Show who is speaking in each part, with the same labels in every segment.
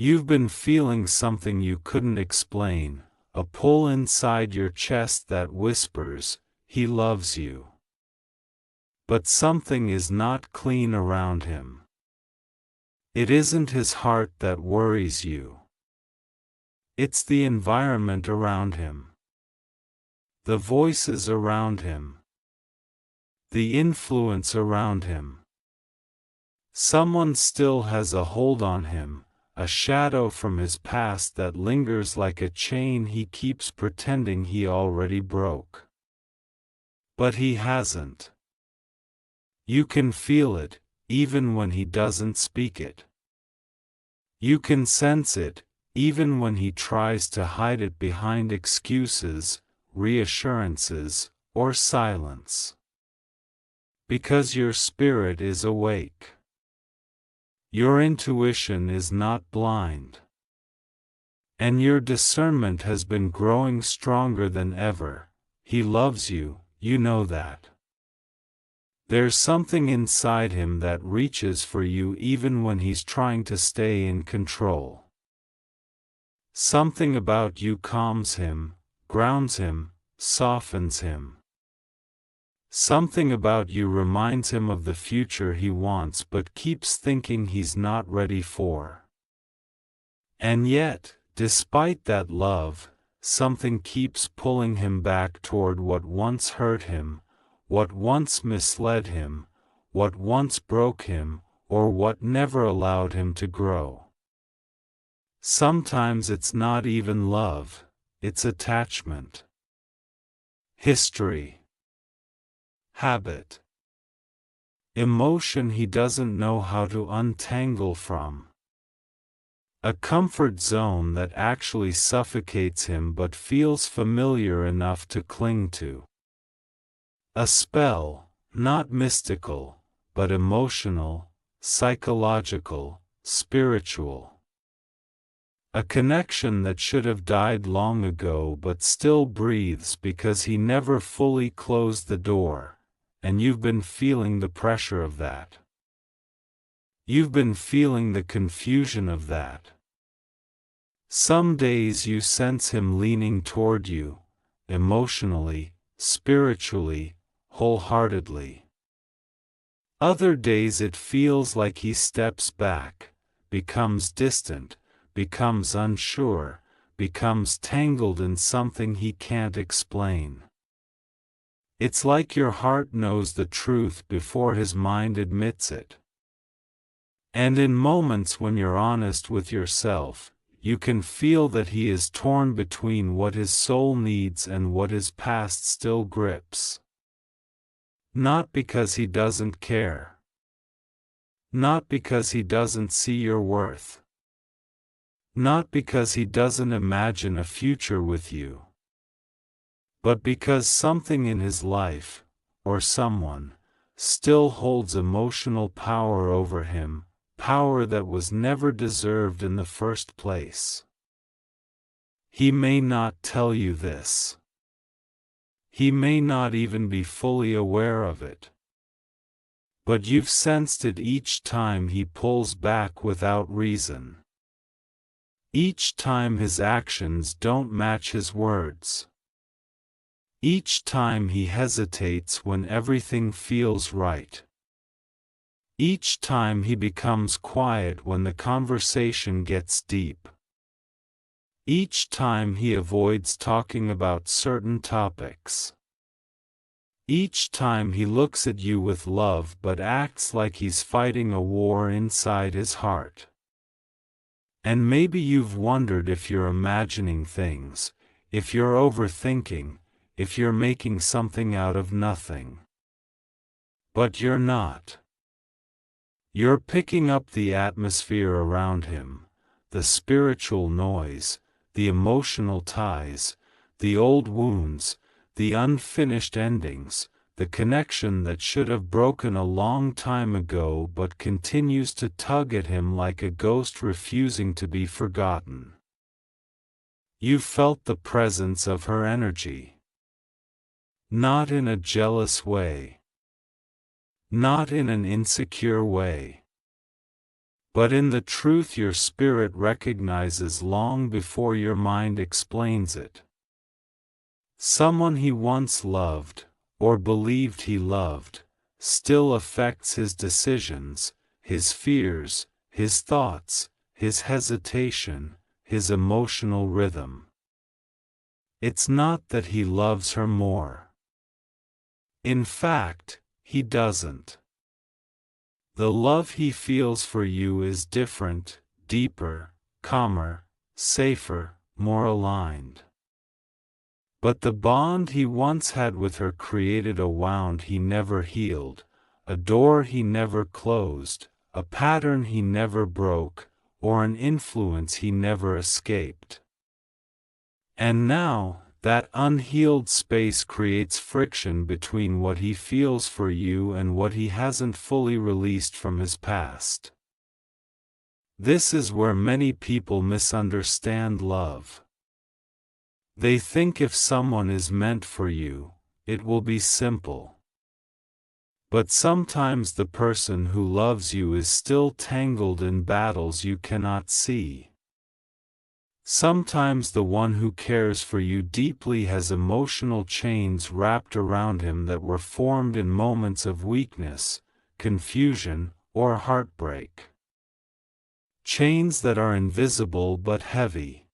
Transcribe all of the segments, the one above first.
Speaker 1: You've been feeling something you couldn't explain, a pull inside your chest that whispers, "He loves you." But something is not clean around him. It isn't his heart that worries you. It's the environment around him. The voices around him. The influence around him. Someone still has a hold on him, a shadow from his past that lingers like a chain he keeps pretending he already broke. But he hasn't. You can feel it, even when he doesn't speak it. You can sense it, even when he tries to hide it behind excuses, reassurances, or silence. Because your spirit is awake. Your intuition is not blind. And your discernment has been growing stronger than ever. He loves you, you know that. There's something inside him that reaches for you even when he's trying to stay in control. Something about you calms him, grounds him, softens him. Something about you reminds him of the future he wants but keeps thinking he's not ready for. And yet, despite that love, something keeps pulling him back toward what once hurt him, what once misled him, what once broke him, or what never allowed him to grow. Sometimes it's not even love, it's attachment. History. Habit. Emotion he doesn't know how to untangle from. A comfort zone that actually suffocates him but feels familiar enough to cling to. A spell, not mystical, but emotional, psychological, spiritual. A connection that should have died long ago but still breathes because he never fully closed the door, and you've been feeling the pressure of that. You've been feeling the confusion of that. Some days you sense him leaning toward you, emotionally, spiritually, wholeheartedly. Other days it feels like he steps back, becomes distant, becomes unsure, becomes tangled in something he can't explain. It's like your heart knows the truth before his mind admits it. And in moments when you're honest with yourself, you can feel that he is torn between what his soul needs and what his past still grips. Not because he doesn't care. Not because he doesn't see your worth. Not because he doesn't imagine a future with you. But because something in his life, or someone, still holds emotional power over him, power that was never deserved in the first place. He may not tell you this. He may not even be fully aware of it. But you've sensed it each time he pulls back without reason. Each time his actions don't match his words. Each time he hesitates when everything feels right. Each time he becomes quiet when the conversation gets deep. Each time he avoids talking about certain topics. Each time he looks at you with love but acts like he's fighting a war inside his heart. And maybe you've wondered if you're imagining things, if you're overthinking, if you're making something out of nothing. But you're not. You're picking up the atmosphere around him, the spiritual noise, the emotional ties, the old wounds, the unfinished endings, the connection that should have broken a long time ago but continues to tug at him like a ghost refusing to be forgotten. You felt the presence of her energy. Not in a jealous way. Not in an insecure way. but in the truth your spirit recognizes long before your mind explains it. Someone he once loved, or believed he loved, still affects his decisions, his fears, his thoughts, his hesitation, his emotional rhythm. It's not that he loves her more. In fact, he doesn't. The love he feels for you is different, deeper, calmer, safer, more aligned. But the bond he once had with her created a wound he never healed, a door he never closed, a pattern he never broke, or an influence he never escaped. And now, that unhealed space creates friction between what he feels for you and what he hasn't fully released from his past. This is where many people misunderstand love. They think if someone is meant for you, it will be simple. But sometimes the person who loves you is still tangled in battles you cannot see. Sometimes the one who cares for you deeply has emotional chains wrapped around him that were formed in moments of weakness, confusion, or heartbreak. Chains that are invisible but heavy.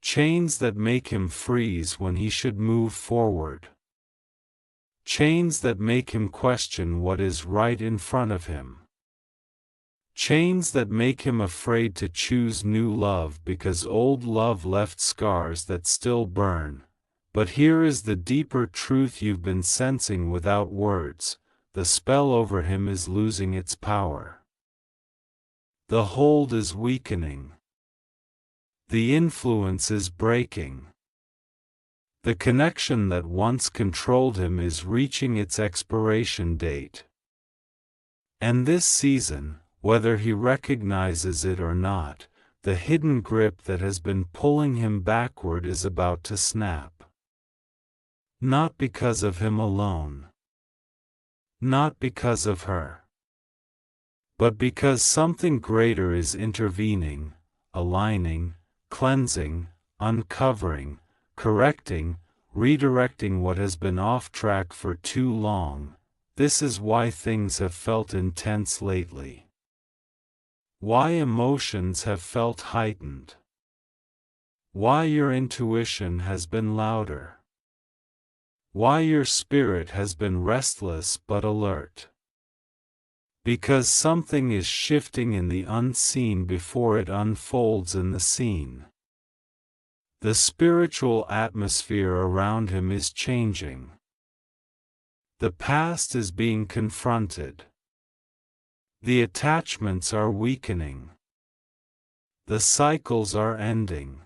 Speaker 1: Chains that make him freeze when he should move forward. Chains that make him question what is right in front of him. Chains that make him afraid to choose new love because old love left scars that still burn. But here is the deeper truth you've been sensing without words: the spell over him is losing its power. The hold is weakening. The influence is breaking. The connection that once controlled him is reaching its expiration date. And this season, whether he recognizes it or not, the hidden grip that has been pulling him backward is about to snap. Not because of him alone. Not because of her. But because something greater is intervening, aligning, cleansing, uncovering, correcting, redirecting what has been off track for too long. This is why things have felt intense lately. Why emotions have felt heightened. Why your intuition has been louder. Why your spirit has been restless but alert. Because something is shifting in the unseen before it unfolds in the seen. The spiritual atmosphere around him is changing. The past is being confronted. The attachments are weakening. The cycles are ending.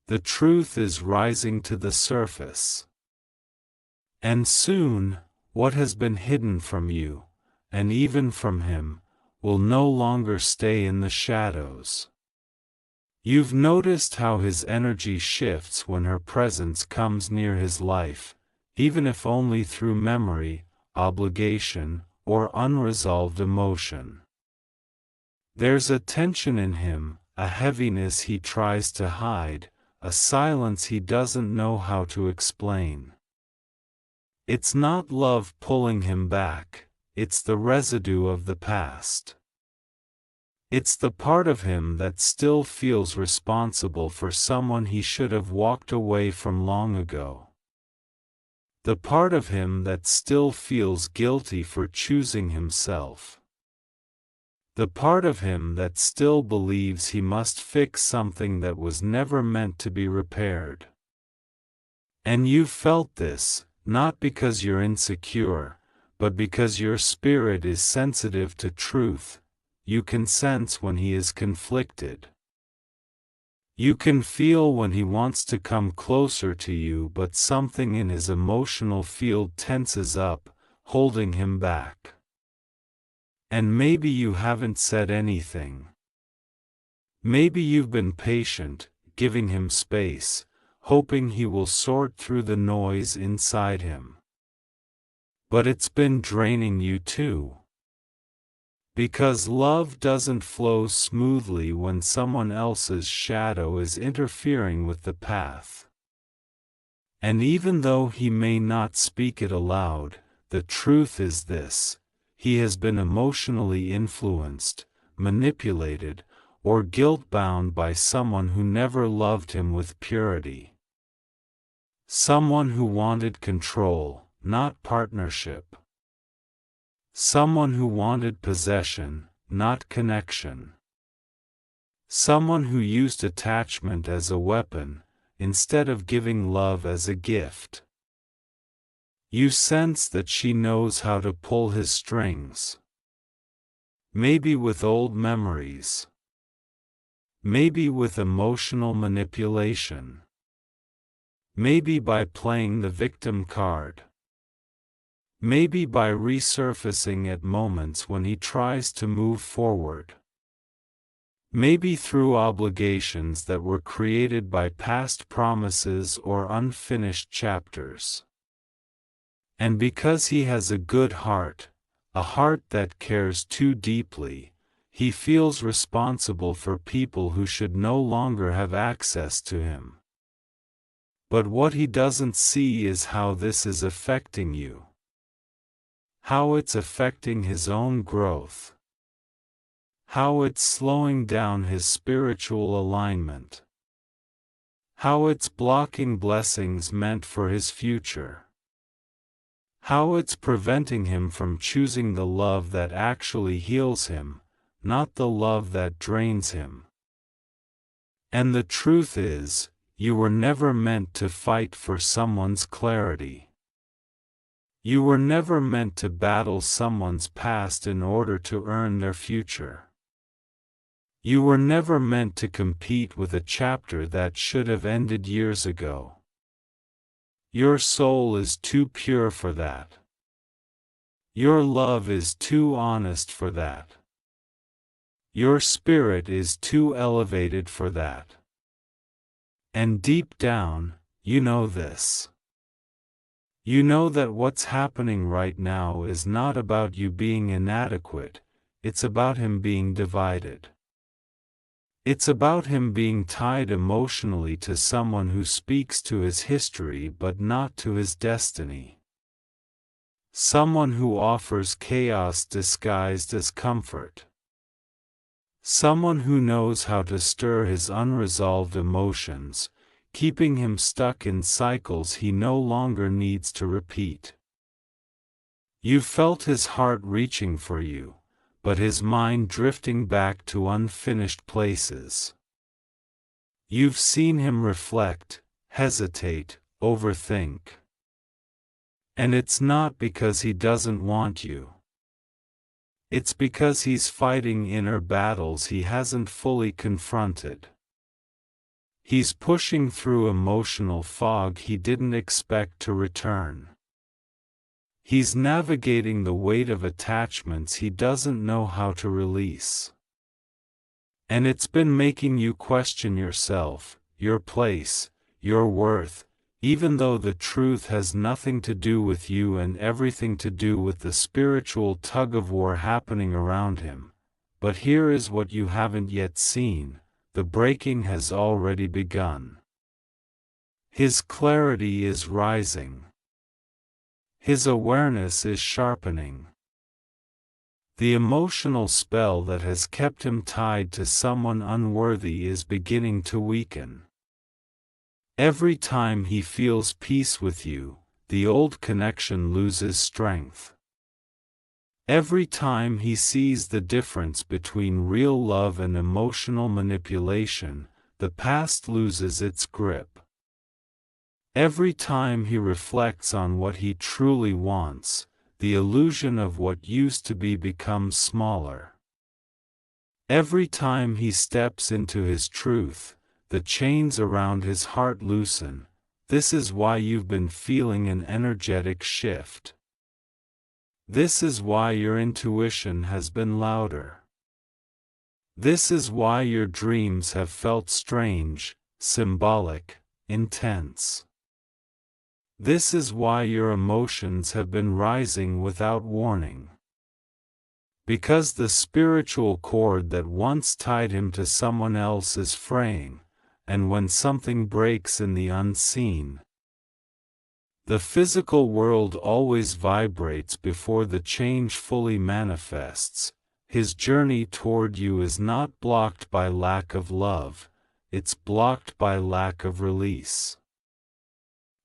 Speaker 1: The truth is rising to the surface. And soon, what has been hidden from you, and even from him, will no longer stay in the shadows. You've noticed how his energy shifts when her presence comes near his life, even if only through memory, obligation, or unresolved emotion. There's a tension in him, a heaviness he tries to hide, a silence he doesn't know how to explain. It's not love pulling him back, it's the residue of the past. It's the part of him that still feels responsible for someone he should have walked away from long ago. The part of him that still feels guilty for choosing himself. The part of him that still believes he must fix something that was never meant to be repaired. And you've felt this, not because you're insecure, but because your spirit is sensitive to truth. You can sense when he is conflicted. You can feel when he wants to come closer to you, but something in his emotional field tenses up, holding him back. And maybe you haven't said anything. Maybe you've been patient, giving him space, hoping he will sort through the noise inside him. But it's been draining you too. Because love doesn't flow smoothly when someone else's shadow is interfering with the path. And even though he may not speak it aloud, the truth is this: he has been emotionally influenced, manipulated, or guilt-bound by someone who never loved him with purity. Someone who wanted control, not partnership. Someone who wanted possession, not connection. Someone who used attachment as a weapon, instead of giving love as a gift. You sense that she knows how to pull his strings. Maybe with old memories. Maybe with emotional manipulation. Maybe by playing the victim card. Maybe by resurfacing at moments when he tries to move forward. Maybe through obligations that were created by past promises or unfinished chapters. And because he has a good heart, a heart that cares too deeply, he feels responsible for people who should no longer have access to him. But what he doesn't see is how this is affecting you. How it's affecting his own growth. How it's slowing down his spiritual alignment. How it's blocking blessings meant for his future. How it's preventing him from choosing the love that actually heals him, not the love that drains him. And the truth is, you were never meant to fight for someone's clarity. You were never meant to battle someone's past in order to earn their future. You were never meant to compete with a chapter that should have ended years ago. Your soul is too pure for that. Your love is too honest for that. Your spirit is too elevated for that. And deep down, you know this. You know that what's happening right now is not about you being inadequate, it's about him being divided. It's about him being tied emotionally to someone who speaks to his history but not to his destiny. Someone who offers chaos disguised as comfort. Someone who knows how to stir his unresolved emotions, keeping him stuck in cycles he no longer needs to repeat. You felt his heart reaching for you, but his mind drifting back to unfinished places. You've seen him reflect, hesitate, overthink. And it's not because he doesn't want you. It's because he's fighting inner battles he hasn't fully confronted. He's pushing through emotional fog he didn't expect to return. He's navigating the weight of attachments he doesn't know how to release. And it's been making you question yourself, your place, your worth, even though the truth has nothing to do with you and everything to do with the spiritual tug-of-war happening around him. But here is what you haven't yet seen: the breaking has already begun. His clarity is rising. His awareness is sharpening. The emotional spell that has kept him tied to someone unworthy is beginning to weaken. Every time he feels peace with you, the old connection loses strength. Every time he sees the difference between real love and emotional manipulation, the past loses its grip. Every time he reflects on what he truly wants, the illusion of what used to be becomes smaller. Every time he steps into his truth, the chains around his heart loosen. This is why you've been feeling an energetic shift. This is why your intuition has been louder. This is why your dreams have felt strange, symbolic, intense. This is why your emotions have been rising without warning. Because the spiritual cord that once tied him to someone else is fraying, and when something breaks in the unseen, the physical world always vibrates before the change fully manifests. His journey toward you is not blocked by lack of love, it's blocked by lack of release.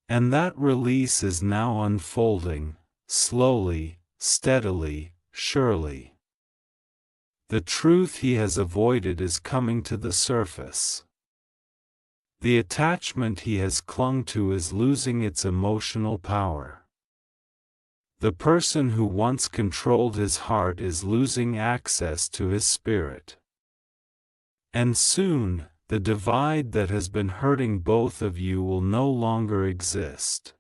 Speaker 1: And that release is now unfolding, slowly, steadily, surely. The truth he has avoided is coming to the surface. The attachment he has clung to is losing its emotional power. The person who once controlled his heart is losing access to his spirit. And soon, the divide that has been hurting both of you will no longer exist.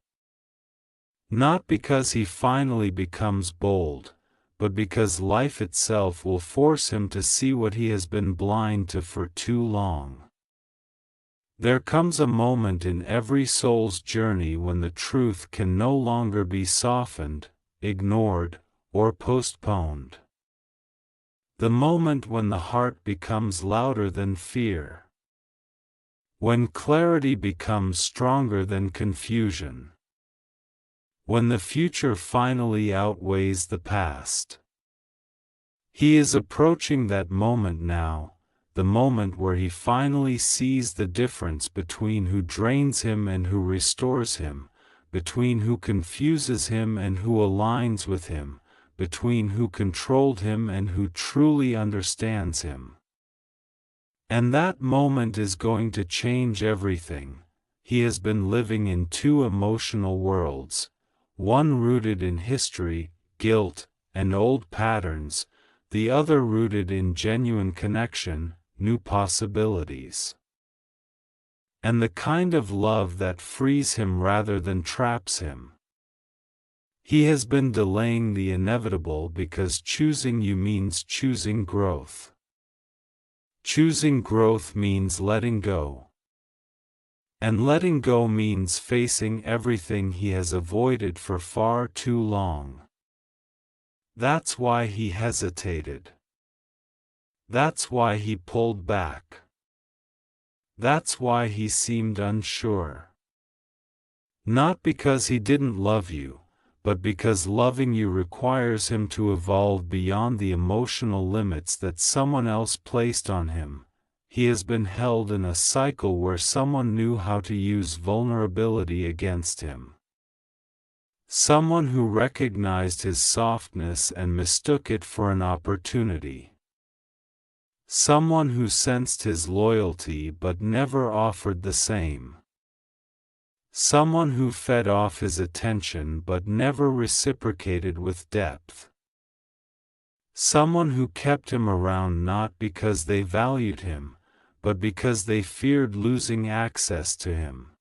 Speaker 1: Not because he finally becomes bold, but because life itself will force him to see what he has been blind to for too long. There comes a moment in every soul's journey when the truth can no longer be softened, ignored, or postponed. The moment when the heart becomes louder than fear. When clarity becomes stronger than confusion. When the future finally outweighs the past. He is approaching that moment now, the moment where he finally sees the difference between who drains him and who restores him, between who confuses him and who aligns with him, between who controlled him and who truly understands him. And that moment is going to change everything. He has been living in two emotional worlds, one rooted in history, guilt, and old patterns, the other rooted in genuine connection, new possibilities. And the kind of love that frees him rather than traps him. He has been delaying the inevitable because choosing you means choosing growth. Choosing growth means letting go. And letting go means facing everything he has avoided for far too long. That's why he hesitated. That's why he pulled back. That's why he seemed unsure. Not because he didn't love you, but because loving you requires him to evolve beyond the emotional limits that someone else placed on him. He has been held in a cycle where someone knew how to use vulnerability against him. Someone who recognized his softness and mistook it for an opportunity. Someone who sensed his loyalty but never offered the same. Someone who fed off his attention but never reciprocated with depth. Someone who kept him around not because they valued him, but because they feared losing access to him.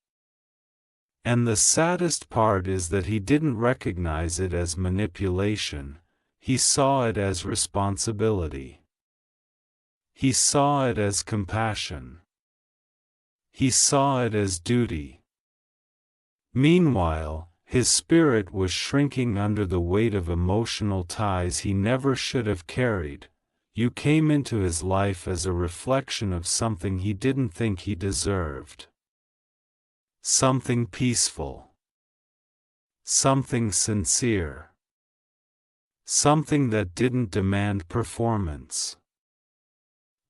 Speaker 1: And the saddest part is that he didn't recognize it as manipulation, he saw it as responsibility. He saw it as compassion. He saw it as duty. Meanwhile, his spirit was shrinking under the weight of emotional ties he never should have carried. You came into his life as a reflection of something he didn't think he deserved. Something peaceful. Something sincere. Something that didn't demand performance.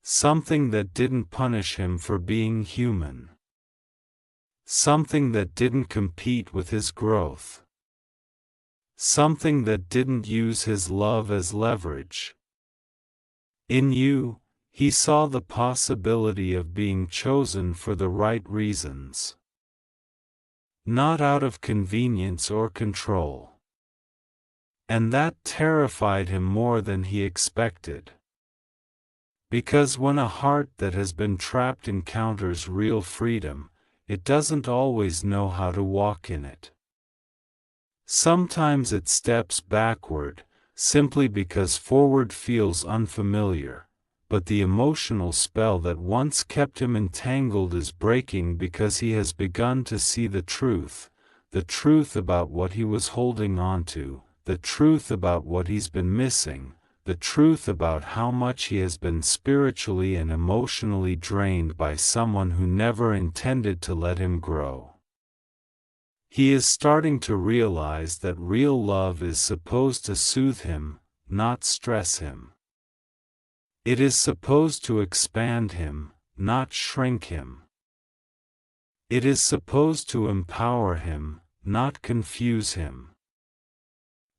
Speaker 1: Something that didn't punish him for being human. Something that didn't compete with his growth. Something that didn't use his love as leverage. In you, he saw the possibility of being chosen for the right reasons. Not out of convenience or control. And that terrified him more than he expected. Because when a heart that has been trapped encounters real freedom, it doesn't always know how to walk in it. Sometimes it steps backward, simply because forward feels unfamiliar, but the emotional spell that once kept him entangled is breaking because he has begun to see the truth about what he was holding on to, the truth about what he's been missing, the truth about how much he has been spiritually and emotionally drained by someone who never intended to let him grow. He is starting to realize that real love is supposed to soothe him, not stress him. It is supposed to expand him, not shrink him. It is supposed to empower him, not confuse him.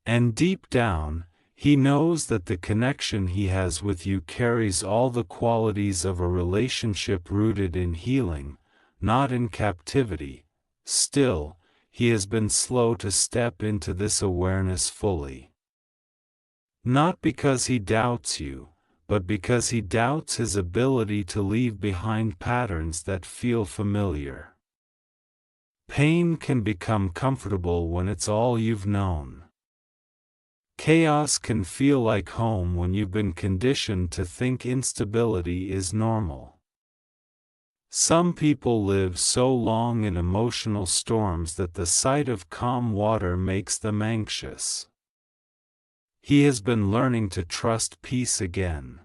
Speaker 1: And deep down, he knows that the connection he has with you carries all the qualities of a relationship rooted in healing, not in captivity. Still, he has been slow to step into this awareness fully. Not because he doubts you, but because he doubts his ability to leave behind patterns that feel familiar. Pain can become comfortable when it's all you've known. Chaos can feel like home when you've been conditioned to think instability is normal. Some people live so long in emotional storms that the sight of calm water makes them anxious. He has been learning to trust peace again.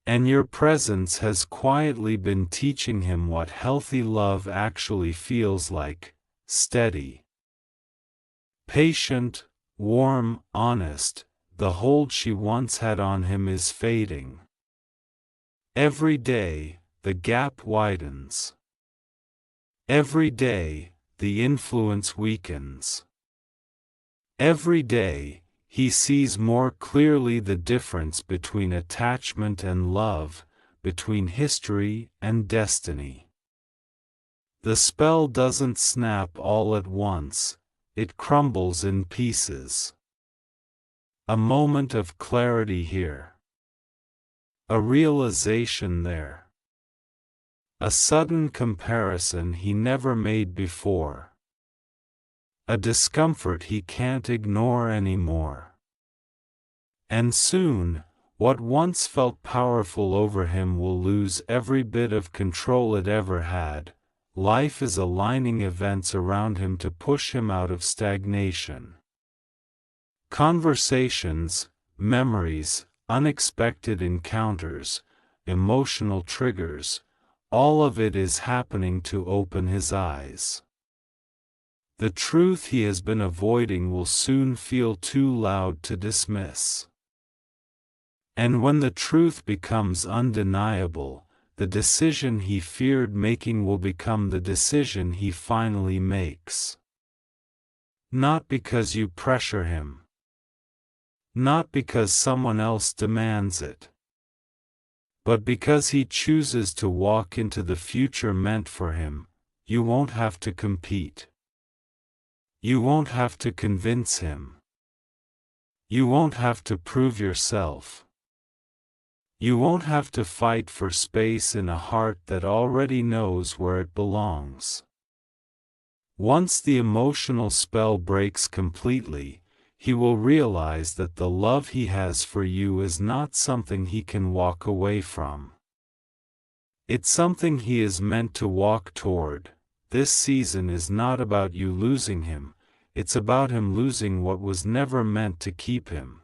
Speaker 1: And your presence has quietly been teaching him what healthy love actually feels like: steady, patient, warm, honest. The hold she once had on him is fading. Every day, the gap widens. Every day, the influence weakens. Every day, he sees more clearly the difference between attachment and love, between history and destiny. The spell doesn't snap all at once, it crumbles in pieces. A moment of clarity here. A realization there. A sudden comparison he never made before. A discomfort he can't ignore anymore. And soon, what once felt powerful over him will lose every bit of control it ever had. Life is aligning events around him to push him out of stagnation. Conversations, memories, unexpected encounters, emotional triggers, all of it is happening to open his eyes. The truth he has been avoiding will soon feel too loud to dismiss. And when the truth becomes undeniable, the decision he feared making will become the decision he finally makes. Not because you pressure him. Not because someone else demands it. But because he chooses to walk into the future meant for him. You won't have to compete. You won't have to convince him. You won't have to prove yourself. You won't have to fight for space in a heart that already knows where it belongs. Once the emotional spell breaks completely, he will realize that the love he has for you is not something he can walk away from. It's something he is meant to walk toward. This season is not about you losing him, it's about him losing what was never meant to keep him.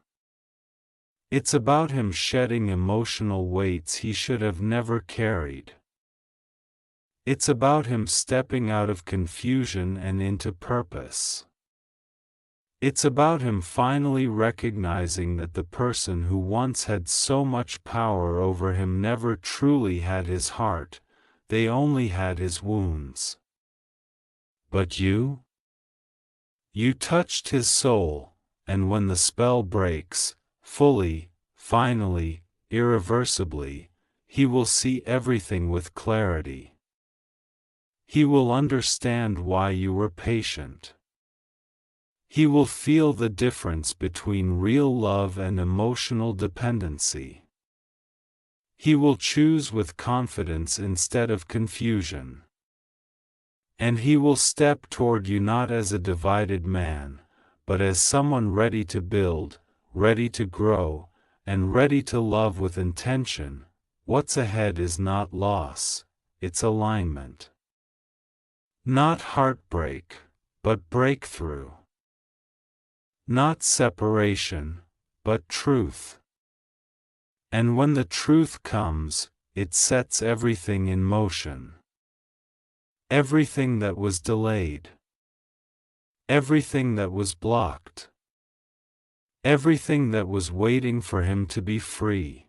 Speaker 1: It's about him shedding emotional weights he should have never carried. It's about him stepping out of confusion and into purpose. It's about him finally recognizing that the person who once had so much power over him never truly had his heart, they only had his wounds. But you? You touched his soul, and when the spell breaks, fully, finally, irreversibly, he will see everything with clarity. He will understand why you were patient. He will feel the difference between real love and emotional dependency. He will choose with confidence instead of confusion. And he will step toward you not as a divided man, but as someone ready to build, ready to grow, and ready to love with intention. What's ahead is not loss, it's alignment. Not heartbreak, but breakthrough. Not separation, but truth. And when the truth comes, it sets everything in motion. Everything that was delayed. Everything that was blocked. Everything that was waiting for him to be free.